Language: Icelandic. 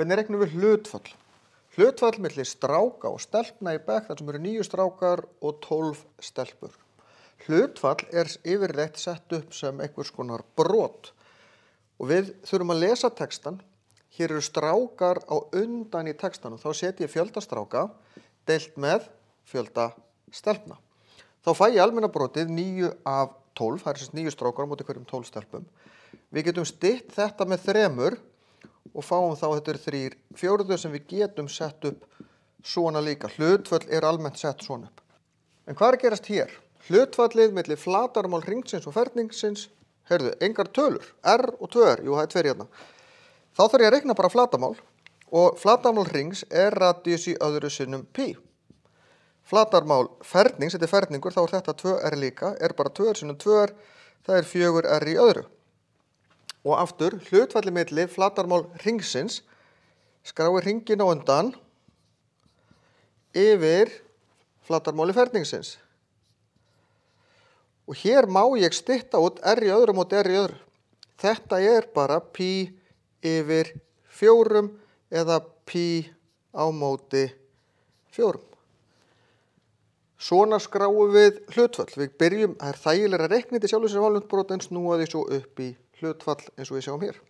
Hvernig reiknum við hlutfall? Hlutfall milli stráka og stelpna í bekk þar sem eru 9 strákar og 12 stelpur. Hlutfall yfirleitt sett upp sem einhvers konar brot og við þurfum að lesa textan. Hér eru strákar á undan í textanum. Þá setjum ég fjölda stráka deilt með fjölda stelpna. Þá fæ ég almenna brotið 9 af 12, það er 9 strákar á móti hverjum 12 stelpum. Við getum stytt þetta með 3 og fáum þá þetta 3/4 sem við getum sett upp svona líka. Hlutföll almennt sett svona upp. En hvað að gerast hér? Hlutfallið milli flatarmál hringsins og ferningsins, engar tölur, r og 2r, jú það 2 hérna. Þá þarf ég að reikna bara flatarmál og flatarmál hrings radíus í öðru sinnum pi. Flatarmál fernings, þetta ferningur, þá þetta 2r líka, bara 2r sinnum 2r, það 4r í öðru. Og aftur, hlutfallið milli flatarmál hringsins, skrái hringinn á undan yfir flatarmáli ferningsins. Og hér má ég stytta út r í öðru móti r í öðru. Þetta bara pi yfir 4 eða pi á móti 4. Svona skráum við hlutfall. Við byrjum, það þægilega reiknið til sjálfur sér valnutbrot en snúa því svo upp í hlutfall eins og við sjáum hér.